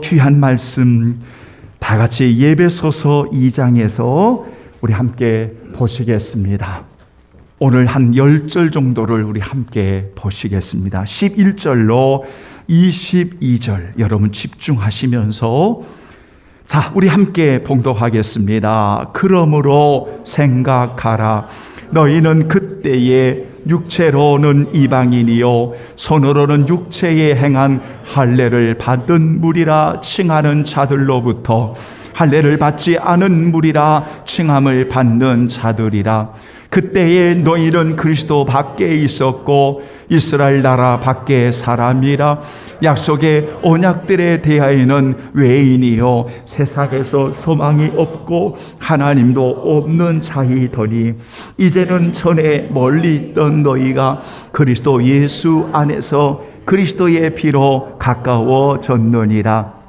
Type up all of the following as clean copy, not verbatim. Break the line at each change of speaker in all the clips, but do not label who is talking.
귀한 말씀 다 같이 예배소서 2장에서 우리 함께 보시겠습니다. 오늘 한 10절 정도를 우리 함께 보시겠습니다. 11절로 22절 여러분 집중하시면서 자, 우리 함께 봉독하겠습니다. 그러므로 생각하라. 너희는 그때에 육체로는 이방인이요 손으로는 육체에 행한 할례를 받은 무리라 칭하는 자들로부터 할례를 받지 않은 무리라 칭함을 받는 자들이라. 그때에 너희는 그리스도 밖에 있었고 이스라엘 나라 밖에 사람이라. 약속의 언약들에 대하여는 외인이요 세상에서 소망이 없고 하나님도 없는 자이더니 이제는 전에 멀리 있던 너희가 그리스도 예수 안에서 그리스도의 피로 가까워졌느니라.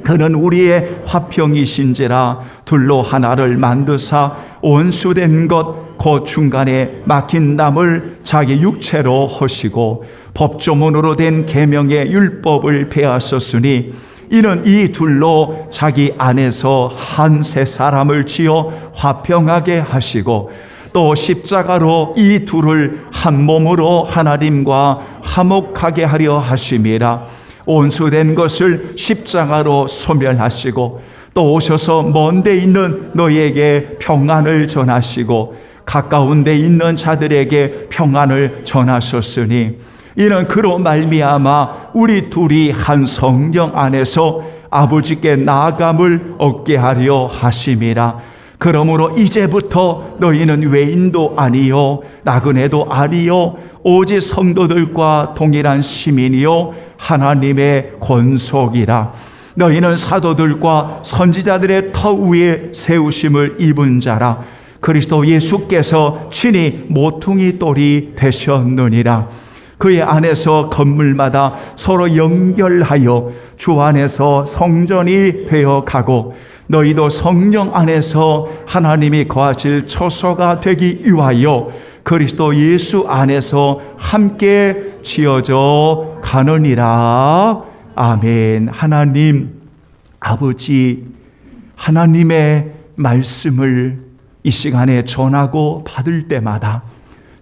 그는 우리의 화평이신지라. 둘로 하나를 만드사 원수된 것 곧 중간에 막힌 담을 자기 육체로 허시고 법조문으로 된 계명의 율법을 베하셨으니 이는 이 둘로 자기 안에서 한 새 사람을 지어 화평하게 하시고 또 십자가로 이 둘을 한 몸으로 하나님과 화목하게 하려 하심이라. 온수된 것을 십자가로 소멸하시고 또 오셔서 먼 데 있는 너희에게 평안을 전하시고 가까운 데 있는 자들에게 평안을 전하셨으니 이는 그로 말미암아 우리 둘이 한 성령 안에서 아버지께 나아감을 얻게 하려 하심이라. 그러므로 이제부터 너희는 외인도 아니요 나그네도 아니요 오직 성도들과 동일한 시민이요 하나님의 권속이라. 너희는 사도들과 선지자들의 터 위에 세우심을 입은 자라. 그리스도 예수께서 친히 모퉁이 돌이 되셨느니라. 그의 안에서 건물마다 서로 연결하여 주 안에서 성전이 되어 가고 너희도 성령 안에서 하나님이 거하실 처소가 되기 위하여 그리스도 예수 안에서 함께 지어져 가느니라. 아멘. 하나님 아버지, 하나님의 말씀을 이 시간에 전하고 받을 때마다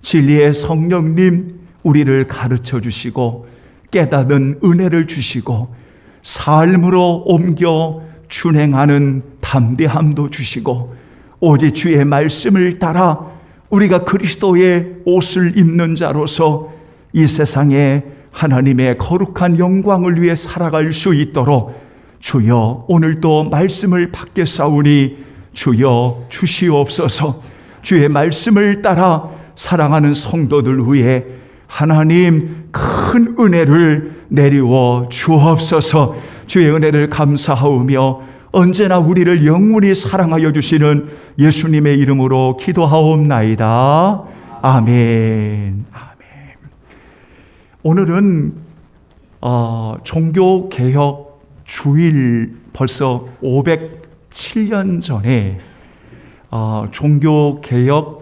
진리의 성령님 우리를 가르쳐 주시고 깨닫는 은혜를 주시고 삶으로 옮겨 준행하는 담대함도 주시고 오직 주의 말씀을 따라 우리가 그리스도의 옷을 입는 자로서 이 세상에 하나님의 거룩한 영광을 위해 살아갈 수 있도록 주여 오늘도 말씀을 받겠사오니 주여 주시옵소서. 주의 말씀을 따라 사랑하는 성도들 위해 하나님 큰 은혜를 내리워 주옵소서. 주의 은혜를 감사하오며 언제나 우리를 영원히 사랑하여 주시는 예수님의 이름으로 기도하옵나이다. 아멘. 아멘. 오늘은 종교개혁 주일 벌써 507년 전에 종교개혁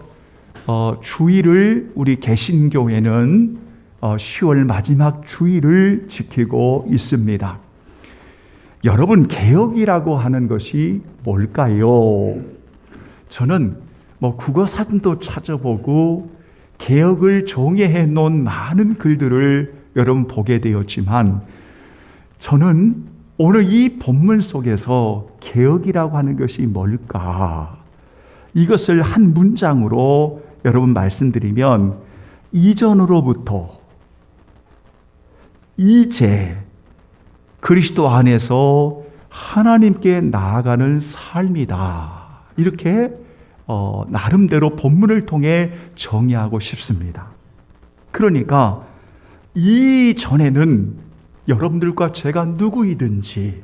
주일을 우리 개신교회는 10월 마지막 주일을 지키고 있습니다. 여러분, 개혁이라고 하는 것이 뭘까요? 저는 국어사전도 찾아보고 개혁을 정의해 놓은 많은 글들을 여러분 보게 되었지만 저는 오늘 이 본문 속에서 개혁이라고 하는 것이 뭘까? 이것을 한 문장으로 여러분 말씀드리면 이전으로부터 이제 그리스도 안에서 하나님께 나아가는 삶이다. 이렇게 나름대로 본문을 통해 정의하고 싶습니다. 그러니까 이전에는 여러분들과 제가 누구이든지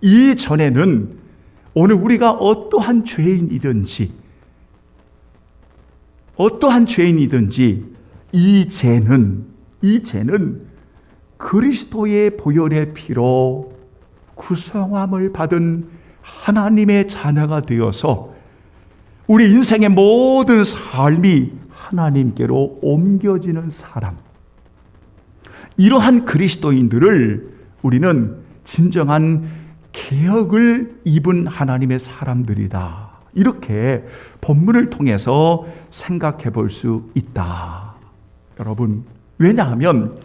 이전에는 오늘 우리가 어떠한 죄인이든지 이제는 그리스도의 보혈의 피로 구성함을 받은 하나님의 자녀가 되어서 우리 인생의 모든 삶이 하나님께로 옮겨지는 사람, 이러한 그리스도인들을 우리는 진정한 개혁을 입은 하나님의 사람들이다. 이렇게 본문을 통해서 생각해 볼 수 있다. 여러분, 왜냐하면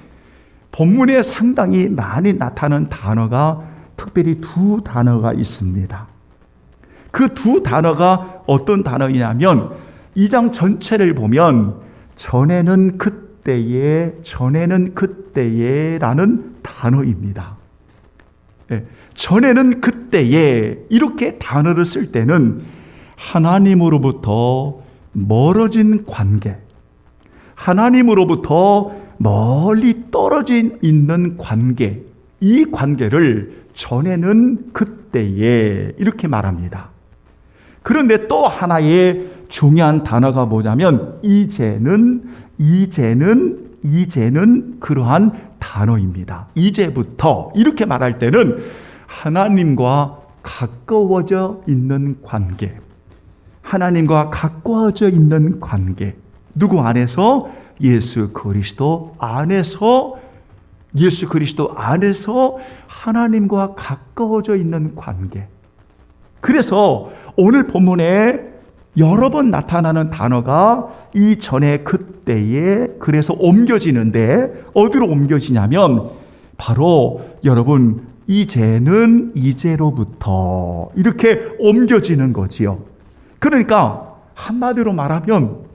본문에 상당히 많이 나타나는 단어가 특별히 두 단어가 있습니다. 그 두 단어가 어떤 단어이냐면 2장 전체를 보면 전에는 그때에 라는 단어입니다. 전에는 그때에 이렇게 단어를 쓸 때는 하나님으로부터 멀어진 관계, 하나님으로부터 멀리 떨어진 있는 관계, 이 관계를 전에는 그때에 이렇게 말합니다. 그런데 또 하나의 중요한 단어가 뭐냐면 이제는 그러한 단어입니다. 이제부터 이렇게 말할 때는 하나님과 가까워져 있는 관계, 하나님과 가까워져 있는 관계, 누구 안에서? 예수 그리스도 안에서 하나님과 가까워져 있는 관계. 그래서 오늘 본문에 여러 번 나타나는 단어가 이전에 그때에 그래서 옮겨지는데 어디로 옮겨지냐면 바로 여러분 이제는 이제로부터 이렇게 옮겨지는 거지요. 그러니까 한마디로 말하면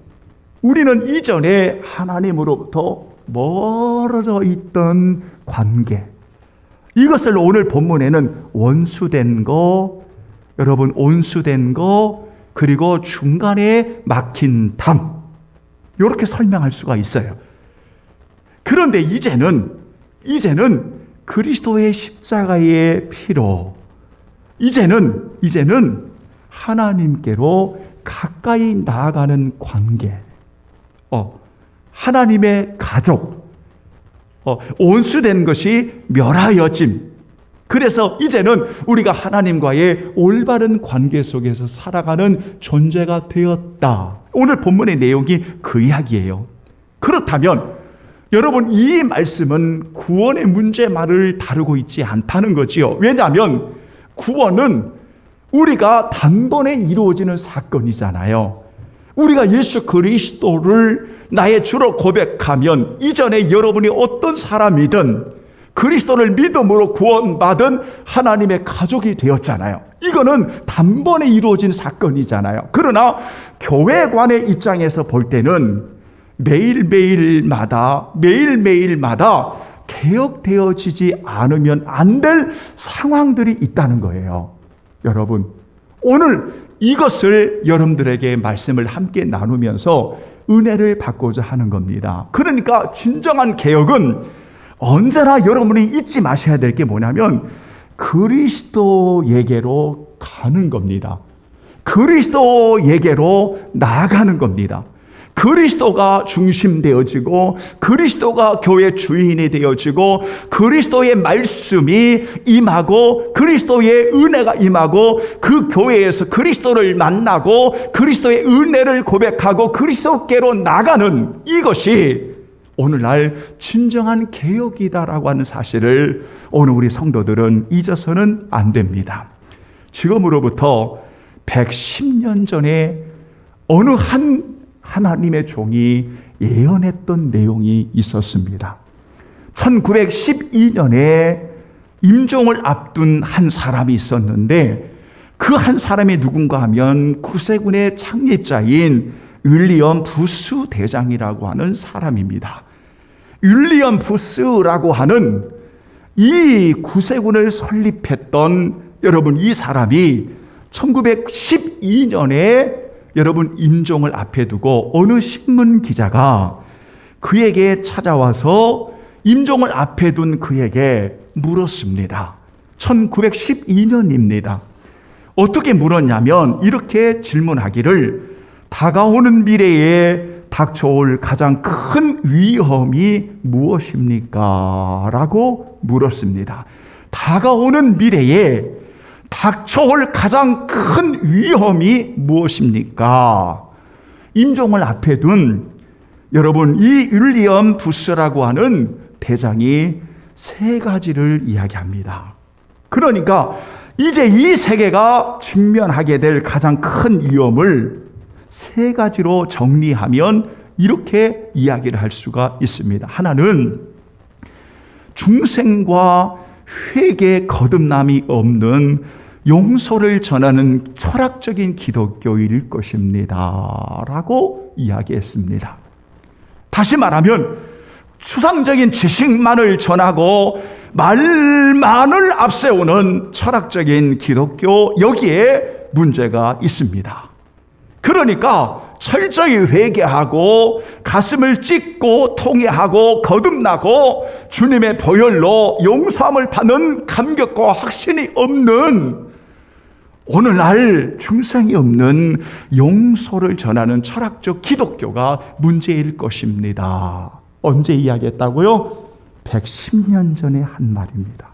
우리는 이전에 하나님으로부터 멀어져 있던 관계, 이것을 오늘 본문에는 원수된 거, 여러분 온수된 거, 그리고 중간에 막힌 담, 이렇게 설명할 수가 있어요. 그런데 이제는 그리스도의 십자가의 피로 이제는 하나님께로 가까이 나아가는 관계, 하나님의 가족, 온수된 것이 멸하여짐. 그래서 이제는 우리가 하나님과의 올바른 관계 속에서 살아가는 존재가 되었다. 오늘 본문의 내용이 그 이야기예요. 그렇다면 여러분, 이 말씀은 구원의 문제만을 다루고 있지 않다는 거지요. 왜냐하면 구원은 우리가 단번에 이루어지는 사건이잖아요. 우리가 예수 그리스도를 나의 주로 고백하면 이전에 여러분이 어떤 사람이든 그리스도를 믿음으로 구원받은 하나님의 가족이 되었잖아요. 이거는 단번에 이루어진 사건이잖아요. 그러나 교회관의 입장에서 볼 때는 매일매일마다 개혁되어지지 않으면 안 될 상황들이 있다는 거예요. 여러분, 오늘 이것을 여러분들에게 말씀을 함께 나누면서 은혜를 받고자 하는 겁니다. 그러니까 진정한 개혁은 언제나 여러분이 잊지 마셔야 될 게 뭐냐면 그리스도에게로 가는 겁니다. 그리스도에게로 나아가는 겁니다. 그리스도가 중심되어지고 그리스도가 교회 주인이 되어지고 그리스도의 말씀이 임하고 그리스도의 은혜가 임하고 그 교회에서 그리스도를 만나고 그리스도의 은혜를 고백하고 그리스도께로 나가는 이것이 오늘날 진정한 개혁이다라고 하는 사실을 오늘 우리 성도들은 잊어서는 안 됩니다. 지금으로부터 110년 전에 어느 하나님의 종이 예언했던 내용이 있었습니다. 1912년에 임종을 앞둔 한 사람이 있었는데 그 한 사람이 누군가 하면 구세군의 창립자인 윌리엄 부스 대장이라고 하는 사람입니다. 윌리엄 부스라고 하는 이 구세군을 설립했던 여러분 이 사람이 1912년에 여러분 임종을 앞에 두고 어느 신문 기자가 그에게 찾아와서 임종을 앞에 둔 그에게 물었습니다. 1912년입니다. 어떻게 물었냐면 이렇게 질문하기를 다가오는 미래에 닥쳐올 가장 큰 위험이 무엇입니까? 라고 물었습니다. 다가오는 미래에 닥쳐올 가장 큰 위험이 무엇입니까? 임종을 앞에 둔 여러분 이 윌리엄 부스라고 하는 대장이 세 가지를 이야기합니다. 그러니까 이제 이 세계가 직면하게 될 가장 큰 위험을 세 가지로 정리하면 이렇게 이야기를 할 수가 있습니다. 하나는 중생과 회개 거듭남이 없는 용서를 전하는 철학적인 기독교일 것입니다 라고 이야기했습니다. 다시 말하면 추상적인 지식만을 전하고 말만을 앞세우는 철학적인 기독교, 여기에 문제가 있습니다. 그러니까 철저히 회개하고 가슴을 찢고 통회하고 거듭나고 주님의 보혈로 용서함을 받는 감격과 확신이 없는, 오늘날 중생이 없는 용서를 전하는 철학적 기독교가 문제일 것입니다. 언제 이야기했다고요? 110년 전에 한 말입니다.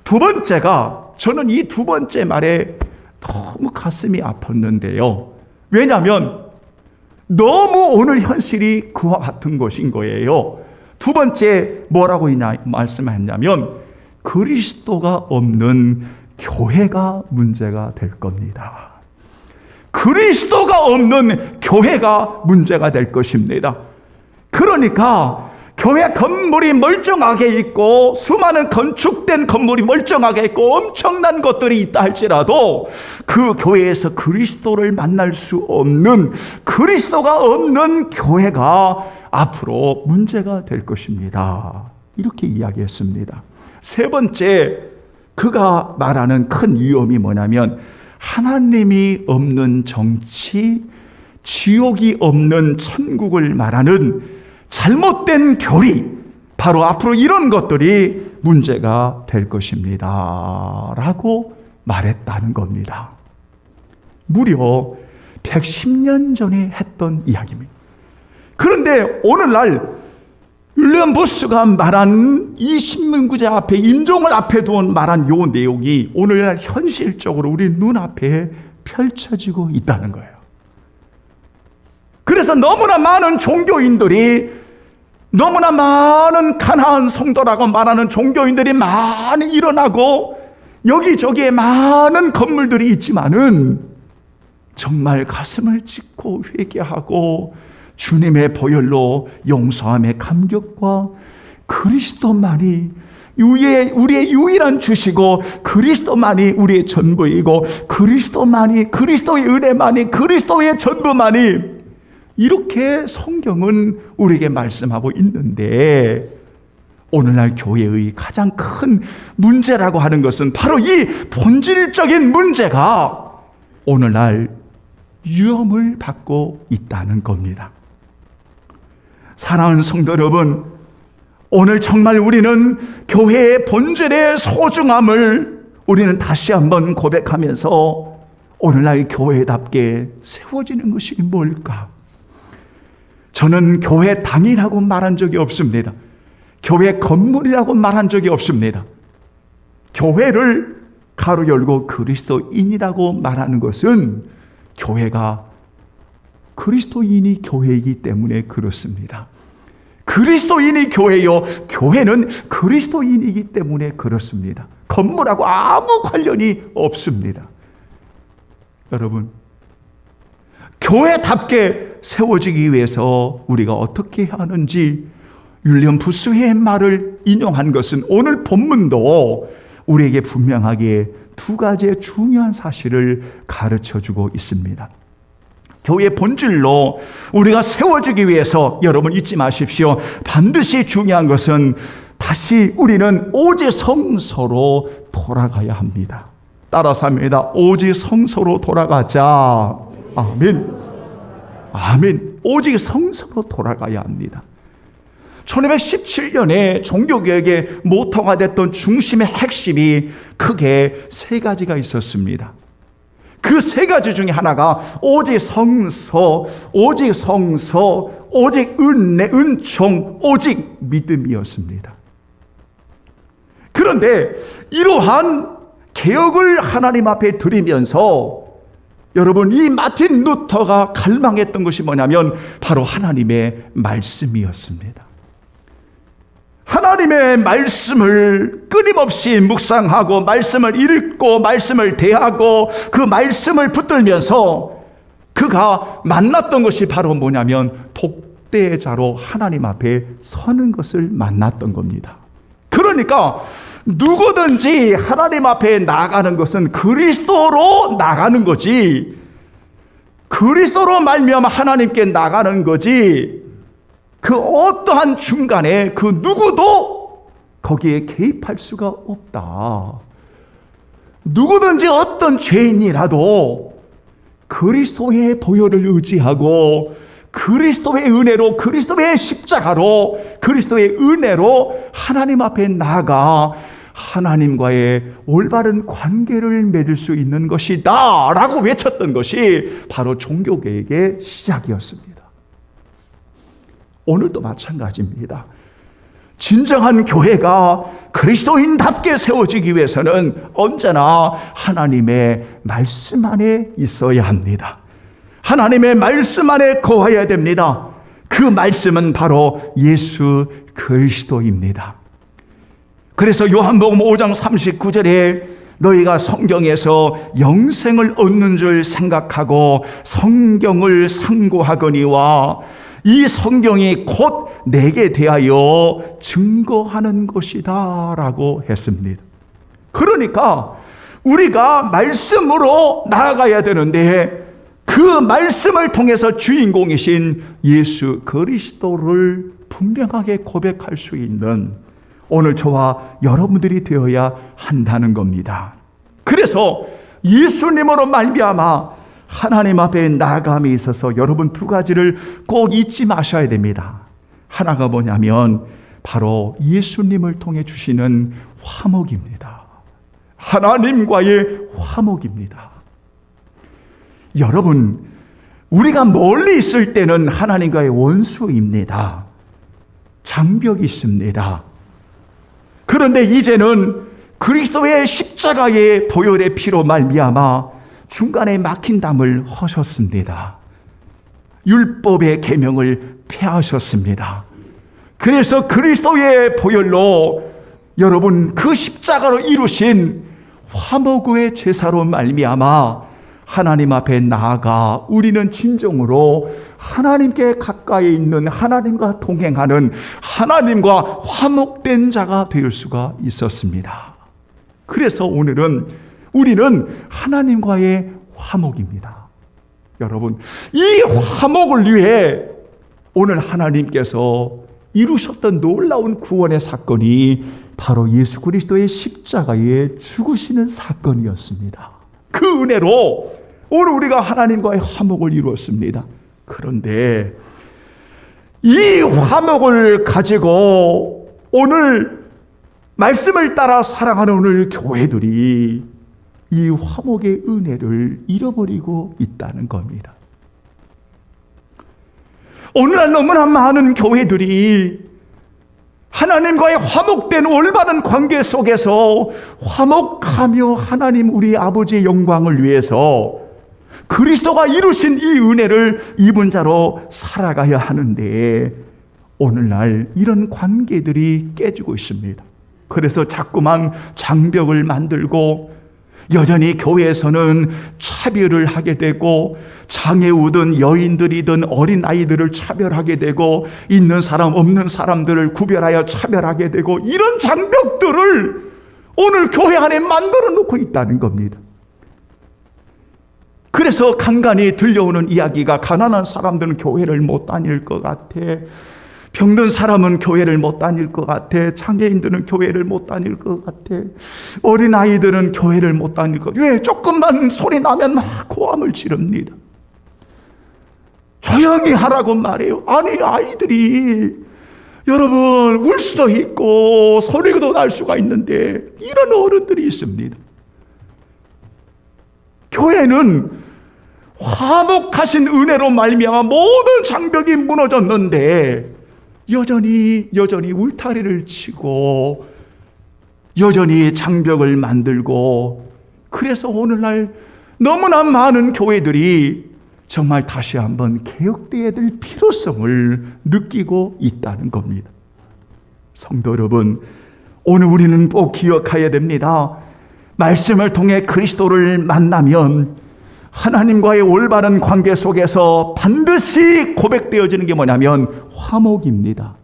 두 번째가, 저는 이 두 번째 말에 너무 가슴이 아팠는데요. 왜냐하면 너무 오늘 현실이 그와 같은 것인 거예요. 두 번째 뭐라고 말씀했냐면 그리스도가 없는 교회가 문제가 될 겁니다. 그리스도가 없는 교회가 문제가 될 것입니다. 그러니까 교회 건물이 멀쩡하게 있고 수많은 건축된 건물이 멀쩡하게 있고 엄청난 것들이 있다 할지라도 그 교회에서 그리스도를 만날 수 없는, 그리스도가 없는 교회가 앞으로 문제가 될 것입니다. 이렇게 이야기했습니다. 세 번째, 그가 말하는 큰 위험이 뭐냐면 하나님이 없는 정치, 지옥이 없는 천국을 말하는 잘못된 교리, 바로 앞으로 이런 것들이 문제가 될 것입니다 라고 말했다는 겁니다. 무려 110년 전에 했던 이야기입니다. 그런데 오늘날 윌리엄 부스가 말한 이 신문구제 앞에, 인종을 앞에 두어 말한 요 내용이 오늘날 현실적으로 우리 눈앞에 펼쳐지고 있다는 거예요. 그래서 너무나 많은 종교인들이, 너무나 많은 가나안 성도라고 말하는 종교인들이 많이 일어나고 여기저기에 많은 건물들이 있지만은 정말 가슴을 찢고 회개하고 주님의 보혈로 용서함의 감격과 그리스도만이 우리의 유일한 주시고 그리스도만이 우리의 전부이고 그리스도만이, 그리스도의 은혜만이, 그리스도의 전부만이, 이렇게 성경은 우리에게 말씀하고 있는데 오늘날 교회의 가장 큰 문제라고 하는 것은 바로 이 본질적인 문제가 오늘날 위험을 받고 있다는 겁니다. 사랑하는 성도 여러분, 오늘 정말 우리는 교회의 본질의 소중함을 우리는 다시 한번 고백하면서 오늘날 교회답게 세워지는 것이 뭘까? 저는 교회 당이라고 말한 적이 없습니다. 교회 건물이라고 말한 적이 없습니다. 교회를 가로 열고 그리스도인이라고 말하는 것은 교회가 그리스도인이 교회이기 때문에 그렇습니다. 그리스도인이 교회요, 교회는 그리스도인이기 때문에 그렇습니다. 건물하고 아무 관련이 없습니다. 여러분, 교회답게 세워지기 위해서 우리가 어떻게 해야 하는지 윌리엄 부스의 말을 인용한 것은 오늘 본문도 우리에게 분명하게 두 가지의 중요한 사실을 가르쳐주고 있습니다. 교회의 본질로 우리가 세워지기 위해서 여러분 잊지 마십시오. 반드시 중요한 것은 다시 우리는 오직 성소로 돌아가야 합니다. 따라서 합니다. 오직 성소로 돌아가자. 아멘. 아멘. 오직 성소로 돌아가야 합니다. 1517년에 종교개혁의 모토가 됐던 중심의 핵심이 크게 세 가지가 있었습니다. 그 세 가지 중에 하나가 오직 성소, 오직 성소, 오직 은혜, 은총, 오직 믿음이었습니다. 그런데 이러한 개혁을 하나님 앞에 드리면서 여러분, 이 마틴 루터가 갈망했던 것이 뭐냐면 바로 하나님의 말씀이었습니다. 하나님의 말씀을 끊임없이 묵상하고 말씀을 읽고 말씀을 대하고 그 말씀을 붙들면서 그가 만났던 것이 바로 뭐냐면 독대자로 하나님 앞에 서는 것을 만났던 겁니다. 그러니까 누구든지 하나님 앞에 나가는 것은 그리스도로 나가는 거지, 그리스도로 말미암아 하나님께 나가는 거지, 그 어떠한 중간에 그 누구도 거기에 개입할 수가 없다. 누구든지 어떤 죄인이라도 그리스도의 보혈을 의지하고 그리스도의 은혜로, 그리스도의 십자가로, 그리스도의 은혜로 하나님 앞에 나아가 하나님과의 올바른 관계를 맺을 수 있는 것이다 라고 외쳤던 것이 바로 종교개혁의 시작이었습니다. 오늘도 마찬가지입니다. 진정한 교회가 그리스도인답게 세워지기 위해서는 언제나 하나님의 말씀 안에 있어야 합니다. 하나님의 말씀 안에 거해야 됩니다. 그 말씀은 바로 예수 그리스도입니다. 그래서 요한복음 5장 39절에 너희가 성경에서 영생을 얻는 줄 생각하고 성경을 상고하거니와 이 성경이 곧 내게 대하여 증거하는 것이다 라고 했습니다. 그러니까 우리가 말씀으로 나아가야 되는데 그 말씀을 통해서 주인공이신 예수 그리스도를 분명하게 고백할 수 있는 오늘 저와 여러분들이 되어야 한다는 겁니다. 그래서 예수님으로 말미암아 하나님 앞에 나아감에 있어서 여러분 두 가지를 꼭 잊지 마셔야 됩니다. 하나가 뭐냐면 바로 예수님을 통해 주시는 화목입니다. 하나님과의 화목입니다. 여러분, 우리가 멀리 있을 때는 하나님과의 원수입니다. 장벽이 있습니다. 그런데 이제는 그리스도의 십자가의 보혈의 피로 말미암아 중간에 막힌 담을 허셨습니다. 율법의 계명을 폐하셨습니다. 그래서 그리스도의 보혈로 여러분 그 십자가로 이루신 화목의 제사로 말미암아 하나님 앞에 나아가 우리는 진정으로 하나님께 가까이 있는, 하나님과 동행하는, 하나님과 화목된 자가 될 수가 있었습니다. 그래서 오늘은 우리는 하나님과의 화목입니다. 여러분, 이 화목을 위해 오늘 하나님께서 이루셨던 놀라운 구원의 사건이 바로 예수 그리스도의 십자가에 죽으시는 사건이었습니다. 그 은혜로 오늘 우리가 하나님과의 화목을 이루었습니다. 그런데 이 화목을 가지고 오늘 말씀을 따라 살아가는 오늘 교회들이 이 화목의 은혜를 잃어버리고 있다는 겁니다. 오늘날 너무나 많은 교회들이 하나님과의 화목된 올바른 관계 속에서 화목하며 하나님 우리 아버지의 영광을 위해서 그리스도가 이루신 이 은혜를 입은 자로 살아가야 하는데 오늘날 이런 관계들이 깨지고 있습니다. 그래서 자꾸만 장벽을 만들고 여전히 교회에서는 차별을 하게 되고 장애우든 여인들이든 어린아이들을 차별하게 되고 있는 사람 없는 사람들을 구별하여 차별하게 되고 이런 장벽들을 오늘 교회 안에 만들어 놓고 있다는 겁니다. 그래서 간간히 들려오는 이야기가 가난한 사람들은 교회를 못 다닐 것 같아, 병든 사람은 교회를 못 다닐 것 같아, 장애인들은 교회를 못 다닐 것 같아, 어린아이들은 교회를 못 다닐 것 같아. 왜? 조금만 소리 나면 막 고함을 지릅니다. 조용히 하라고 말해요. 아니, 아이들이 여러분 울 수도 있고 소리도 날 수가 있는데 이런 어른들이 있습니다. 교회는 화목하신 은혜로 말미암아 모든 장벽이 무너졌는데 여전히 울타리를 치고 여전히 장벽을 만들고, 그래서 오늘날 너무나 많은 교회들이 정말 다시 한번 개혁되어야 될 필요성을 느끼고 있다는 겁니다. 성도 여러분, 오늘 우리는 꼭 기억해야 됩니다. 말씀을 통해 그리스도를 만나면 하나님과의 올바른 관계 속에서 반드시 고백되어지는 게 뭐냐면 화목입니다.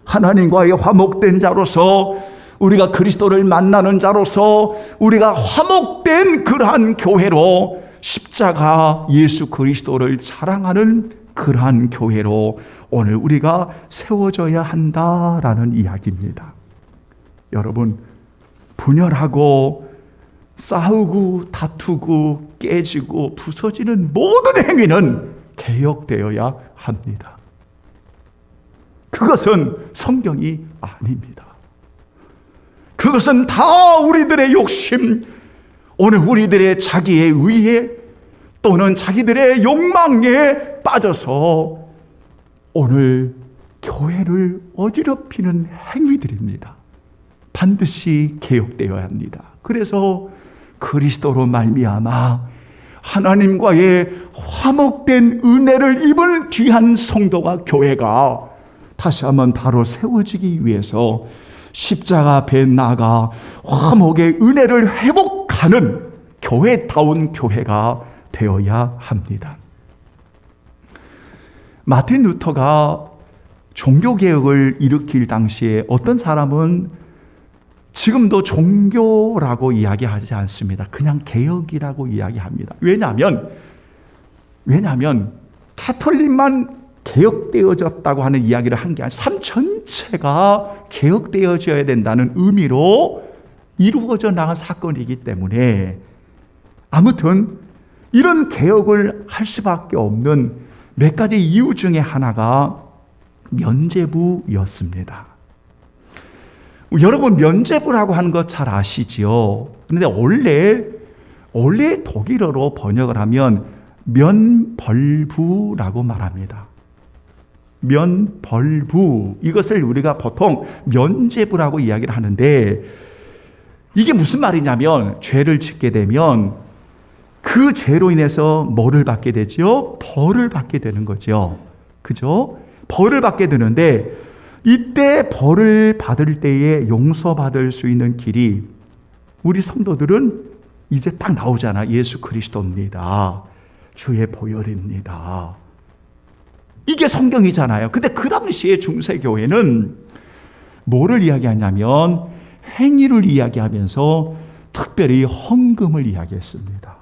하나님과의 화목된 자로서, 우리가 그리스도를 만나는 자로서 우리가 화목된 그러한 교회로, 십자가 예수 그리스도를 자랑하는 그러한 교회로 오늘 우리가 세워져야 한다라는 이야기입니다. 여러분, 분열하고 싸우고 다투고 깨지고 부서지는 모든 행위는 개혁되어야 합니다. 그것은 성경이 아닙니다. 그것은 다 우리들의 욕심, 오늘 우리들의 자기의 의해 또는 자기들의 욕망에 빠져서 오늘 교회를 어지럽히는 행위들입니다. 반드시 개혁되어야 합니다. 그래서 그리스도로 말미암아 하나님과의 화목된 은혜를 입은 귀한 성도가, 교회가 다시 한번 바로 세워지기 위해서 십자가 앞에 나가 화목의 은혜를 회복하는 교회다운 교회가 되어야 합니다. 마틴 루터가 종교개혁을 일으킬 당시에 어떤 사람은 지금도 종교라고 이야기하지 않습니다. 그냥 개혁이라고 이야기합니다. 왜냐하면 가톨릭만 개혁되어졌다고 하는 이야기를 한 게 아니라 삶 전체가 개혁되어져야 된다는 의미로 이루어져 나간 사건이기 때문에, 아무튼 이런 개혁을 할 수밖에 없는 몇 가지 이유 중에 하나가 면죄부였습니다. 여러분, 면죄부라고 하는 거 잘 아시지요? 그런데 원래 독일어로 번역을 하면 면벌부라고 말합니다. 면벌부, 이것을 우리가 보통 면죄부라고 이야기를 하는데, 이게 무슨 말이냐면 죄를 짓게 되면 그 죄로 인해서 뭐를 받게 되죠? 벌을 받게 되는 거죠. 그죠? 벌을 받게 되는데, 이때 벌을 받을 때에 용서받을 수 있는 길이, 우리 성도들은 이제 딱 나오잖아. 예수 그리스도입니다. 주의 보혈입니다. 이게 성경이잖아요. 근데 그 당시에 중세교회는 뭐를 이야기하냐면 행위를 이야기하면서 특별히 헌금을 이야기했습니다.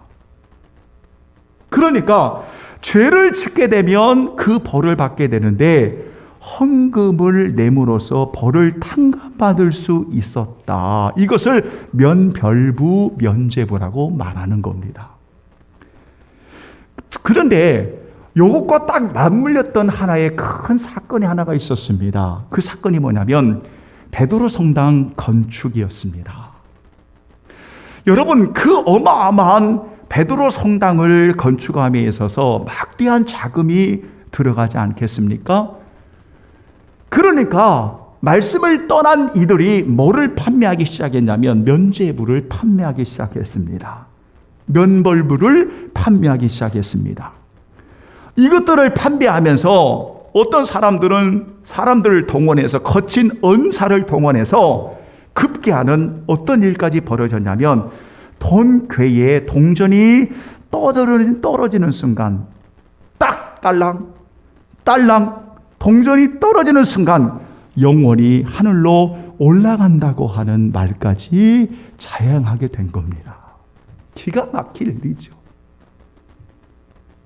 그러니까 죄를 짓게 되면 그 벌을 받게 되는데 헌금을 내므로써 벌을 탕감받을 수 있었다. 이것을 면별부, 면죄부라고 말하는 겁니다. 그런데 이것과 딱 맞물렸던 하나의 큰 사건이 하나가 있었습니다. 그 사건이 뭐냐면 베드로 성당 건축이었습니다. 여러분, 그 어마어마한 베드로 성당을 건축함에 있어서 막대한 자금이 들어가지 않겠습니까? 그러니까 말씀을 떠난 이들이 뭐를 판매하기 시작했냐면 면죄부를 판매하기 시작했습니다. 면벌부를 판매하기 시작했습니다. 이것들을 판매하면서 어떤 사람들을 동원해서, 거친 언사를 동원해서 급기야는 어떤 일까지 벌어졌냐면, 돈괴에 동전이 떨어지는 순간, 딱 딸랑 동전이 떨어지는 순간 영원히 하늘로 올라간다고 하는 말까지 자행하게 된 겁니다. 기가 막힐 일이죠.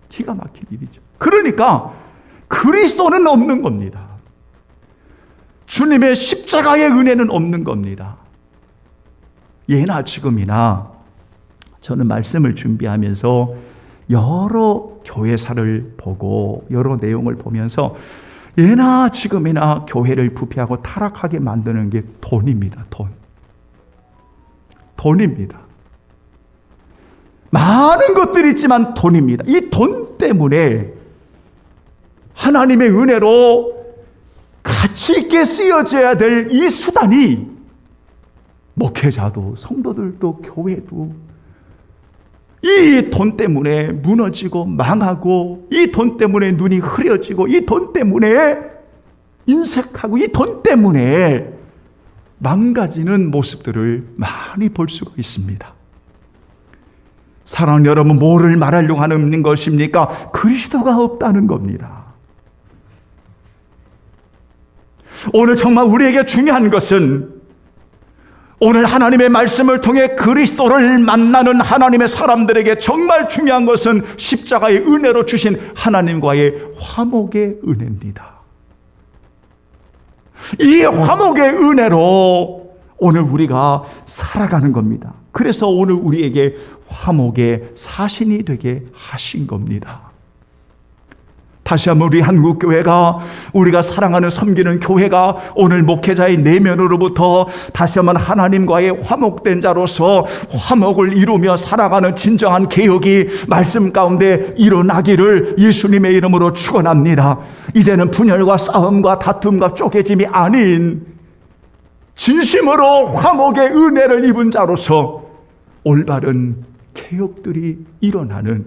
기가 막힐 일이죠. 그러니까 그리스도는 없는 겁니다. 주님의 십자가의 은혜는 없는 겁니다. 예나 지금이나 저는 말씀을 준비하면서 여러 교회사를 보고 여러 내용을 보면서 예나 지금이나 교회를 부패하고 타락하게 만드는 게 돈입니다. 돈입니다. 많은 것들이 있지만 돈입니다. 이 돈 때문에 하나님의 은혜로 가치 있게 쓰여져야 될 이 수단이 목회자도 성도들도 교회도 이 돈 때문에 무너지고 망하고, 이 돈 때문에 눈이 흐려지고, 이 돈 때문에 인색하고 이 돈 때문에 망가지는 모습들을 많이 볼 수가 있습니다. 사랑하는 여러분, 뭐를 말하려고 하는 것입니까? 그리스도가 없다는 겁니다. 오늘 정말 우리에게 중요한 것은 오늘 하나님의 말씀을 통해 그리스도를 만나는 하나님의 사람들에게 정말 중요한 것은 십자가의 은혜로 주신 하나님과의 화목의 은혜입니다. 이 화목의 은혜로 오늘 우리가 살아가는 겁니다. 그래서 오늘 우리에게 화목의 사신이 되게 하신 겁니다. 다시 한번 우리 한국교회가, 우리가 사랑하는 섬기는 교회가 오늘 목회자의 내면으로부터 다시 한번 하나님과의 화목된 자로서 화목을 이루며 살아가는 진정한 개혁이 말씀 가운데 일어나기를 예수님의 이름으로 축원합니다. 이제는 분열과 싸움과 다툼과 쪼개짐이 아닌 진심으로 화목의 은혜를 입은 자로서 올바른 개혁들이 일어나는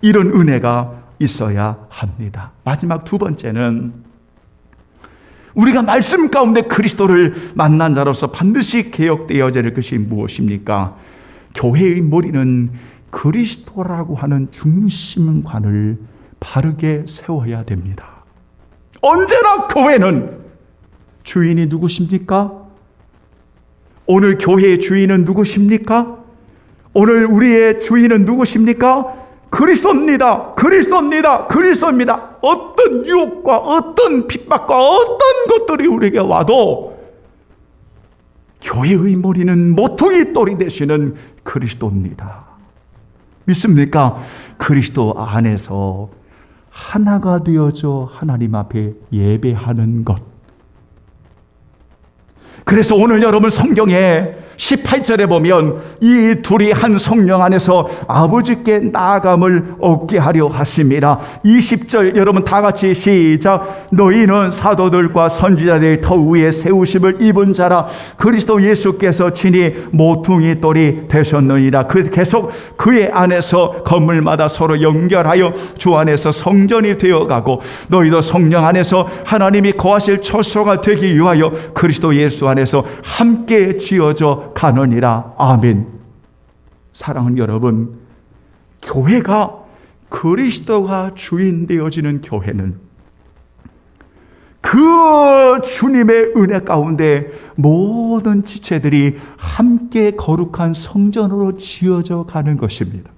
이런 은혜가 있어야 합니다. 마지막 두 번째는 우리가 말씀 가운데 그리스도를 만난 자로서 반드시 개혁되어야 될 것이 무엇입니까? 교회의 머리는 그리스도라고 하는 중심관을 바르게 세워야 됩니다. 언제나 교회는 주인이 누구십니까? 오늘 교회의 주인은 누구십니까? 오늘 우리의 주인은 누구십니까? 그리스도입니다. 그리스도입니다. 그리스도입니다. 어떤 유혹과 어떤 핍박과 어떤 것들이 우리에게 와도 교회의 머리는 모퉁이 돌이 되시는 그리스도입니다. 믿습니까? 그리스도 안에서 하나가 되어져 하나님 앞에 예배하는 것. 그래서 오늘 여러분 성경에 18절에 보면 이 둘이 한 성령 안에서 아버지께 나아감을 얻게 하려 하십니다. 20절 여러분 다 같이 시작. 너희는 사도들과 선지자들의 터 위에 세우심을 입은 자라. 그리스도 예수께서 친히 모퉁이 돌이 되셨느니라. 계속 그의 안에서 건물마다 서로 연결하여 주 안에서 성전이 되어가고 너희도 성령 안에서 하나님이 거하실 처소가 되기 위하여 그리스도 예수 안에서 함께 지어져 가느니라. 아멘. 사랑하는 여러분, 교회가 그리스도가 주인 되어지는 교회는 그 주님의 은혜 가운데 모든 지체들이 함께 거룩한 성전으로 지어져 가는 것입니다.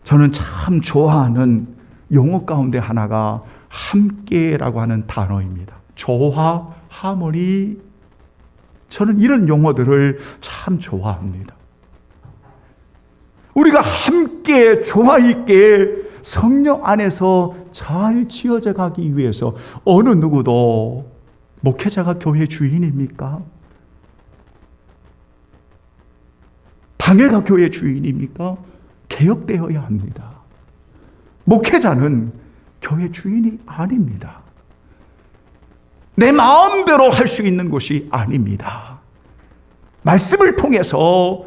저는 참 좋아하는 용어 가운데 하나가 함께라고 하는 단어입니다. 조화, 하모니. 저는 이런 용어들을 참 좋아합니다. 우리가 함께 조화 있게 성령 안에서 잘 지어져 가기 위해서 어느 누구도 목회자가 교회 주인입니까? 당회가 교회 주인입니까? 개혁되어야 합니다. 목회자는 교회 주인이 아닙니다. 내 마음대로 할 수 있는 것이 아닙니다. 말씀을 통해서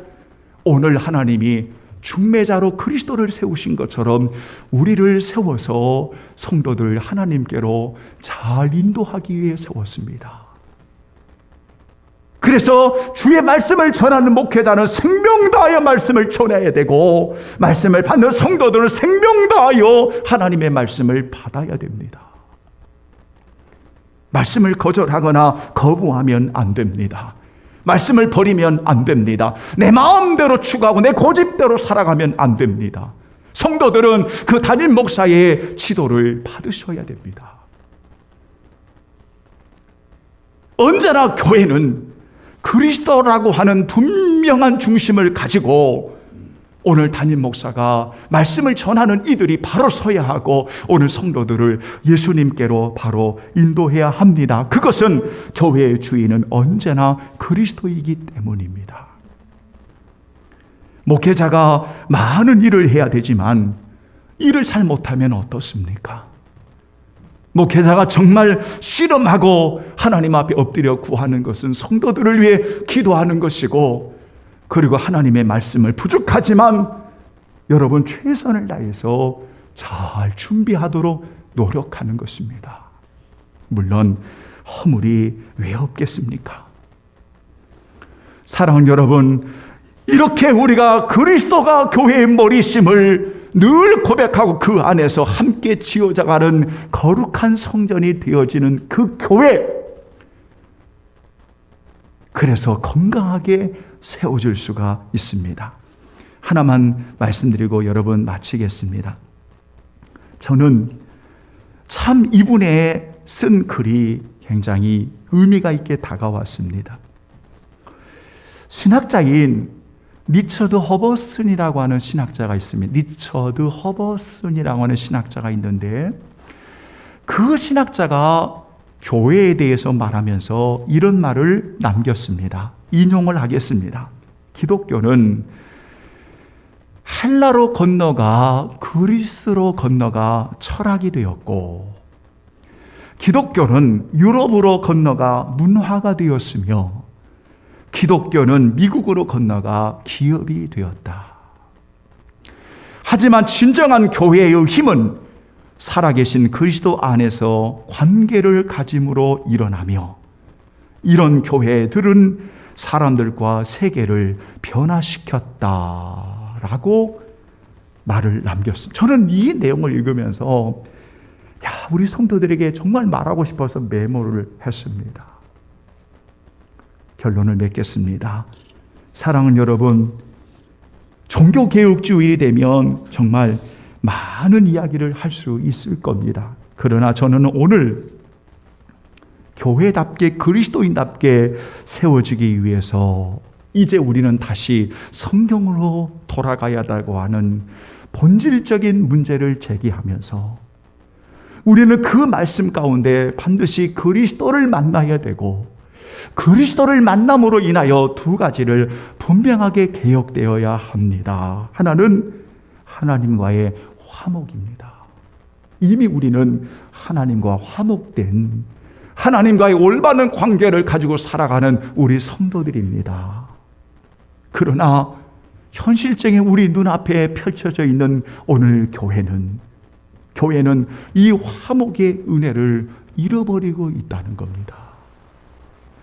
오늘 하나님이 중매자로 그리스도를 세우신 것처럼 우리를 세워서 성도들 하나님께로 잘 인도하기 위해 세웠습니다. 그래서 주의 말씀을 전하는 목회자는 생명 다하여 말씀을 전해야 되고, 말씀을 받는 성도들은 생명 다하여 하나님의 말씀을 받아야 됩니다. 말씀을 거절하거나 거부하면 안 됩니다. 말씀을 버리면 안 됩니다. 내 마음대로 추구하고 내 고집대로 살아가면 안 됩니다. 성도들은 그 담임 목사의 지도를 받으셔야 됩니다. 언제나 교회는 그리스도라고 하는 분명한 중심을 가지고 오늘 담임 목사가 말씀을 전하는 이들이 바로 서야 하고 오늘 성도들을 예수님께로 바로 인도해야 합니다. 그것은 교회의 주인은 언제나 그리스도이기 때문입니다. 목회자가 많은 일을 해야 되지만 일을 잘 못하면 어떻습니까? 목회자가 정말 씨름하고 하나님 앞에 엎드려 구하는 것은 성도들을 위해 기도하는 것이고, 그리고 하나님의 말씀을 부족하지만 여러분 최선을 다해서 잘 준비하도록 노력하는 것입니다. 물론 허물이 왜 없겠습니까? 사랑하는 여러분, 이렇게 우리가 그리스도가 교회의 머리심을 늘 고백하고 그 안에서 함께 지어져가는 거룩한 성전이 되어지는 그 교회, 그래서 건강하게 세워질 수가 있습니다. 하나만 말씀드리고 여러분 마치겠습니다. 저는 참 이분의 쓴 글이 굉장히 의미가 있게 다가왔습니다. 신학자인 리처드 허버슨이라고 하는 신학자가 있습니다. 리처드 허버슨이라고 하는 신학자가 있는데, 그 신학자가 교회에 대해서 말하면서 이런 말을 남겼습니다. 인용을 하겠습니다. 기독교는 헬라로 건너가 그리스로 건너가 철학이 되었고, 기독교는 유럽으로 건너가 문화가 되었으며, 기독교는 미국으로 건너가 기업이 되었다. 하지만 진정한 교회의 힘은 살아계신 그리스도 안에서 관계를 가짐으로 일어나며, 이런 교회들은 사람들과 세계를 변화시켰다라고 말을 남겼습니다. 저는 이 내용을 읽으면서 우리 성도들에게 정말 말하고 싶어서 메모를 했습니다. 결론을 맺겠습니다. 사랑하는 여러분, 종교개혁주일이 되면 정말 많은 이야기를 할 수 있을 겁니다. 그러나 저는 오늘 교회답게 그리스도인답게 세워지기 위해서 이제 우리는 다시 성경으로 돌아가야 한다고 하는 본질적인 문제를 제기하면서, 우리는 그 말씀 가운데 반드시 그리스도를 만나야 되고, 그리스도를 만남으로 인하여 두 가지를 분명하게 개혁되어야 합니다. 하나는 하나님과의 화목입니다. 이미 우리는 하나님과 화목된, 하나님과의 올바른 관계를 가지고 살아가는 우리 성도들입니다. 그러나 현실적인 우리 눈앞에 펼쳐져 있는 오늘 교회는 이 화목의 은혜를 잃어버리고 있다는 겁니다.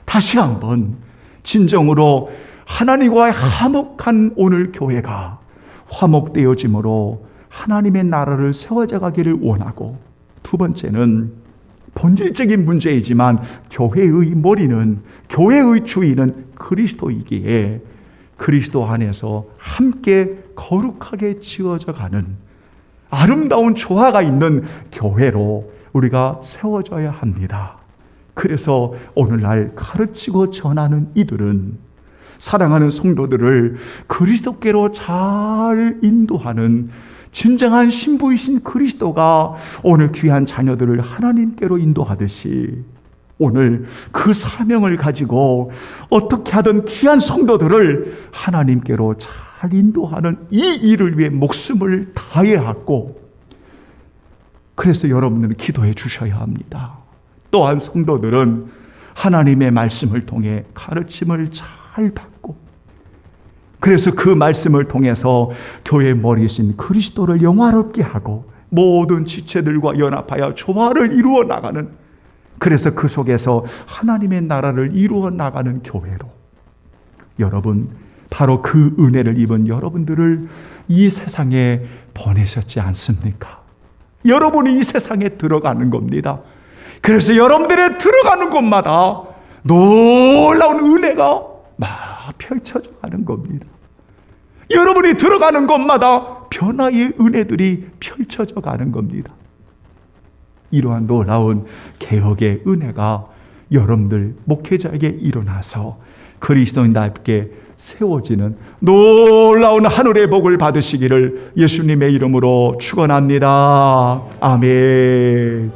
다시 한번 진정으로 하나님과의 화목한 오늘 교회가 화목되어짐으로 하나님의 나라를 세워져 가기를 원하고, 두 번째는 본질적인 문제이지만 교회의 머리는, 교회의 주인은 그리스도이기에 그리스도 안에서 함께 거룩하게 지어져 가는 아름다운 조화가 있는 교회로 우리가 세워져야 합니다. 그래서 오늘날 가르치고 전하는 이들은 사랑하는 성도들을 그리스도께로 잘 인도하는 진정한 신부이신 그리스도가 오늘 귀한 자녀들을 하나님께로 인도하듯이, 오늘 그 사명을 가지고 어떻게 하든 귀한 성도들을 하나님께로 잘 인도하는 이 일을 위해 목숨을 다해야 하고, 그래서 여러분들은 기도해 주셔야 합니다. 또한 성도들은 하나님의 말씀을 통해 가르침을 잘 받고, 그래서 그 말씀을 통해서 교회의 머리이신 그리스도를 영화롭게 하고 모든 지체들과 연합하여 조화를 이루어 나가는, 그래서 그 속에서 하나님의 나라를 이루어 나가는 교회로, 여러분 바로 그 은혜를 입은 여러분들을 이 세상에 보내셨지 않습니까? 여러분이 이 세상에 들어가는 겁니다. 그래서 여러분들의 들어가는 곳마다 놀라운 은혜가 막 펼쳐져 가는 겁니다. 여러분이 들어가는 곳마다 변화의 은혜들이 펼쳐져 가는 겁니다. 이러한 놀라운 개혁의 은혜가 여러분들 목회자에게 일어나서 그리스도인답게 세워지는 놀라운 하늘의 복을 받으시기를 예수님의 이름으로 축원합니다. 아멘.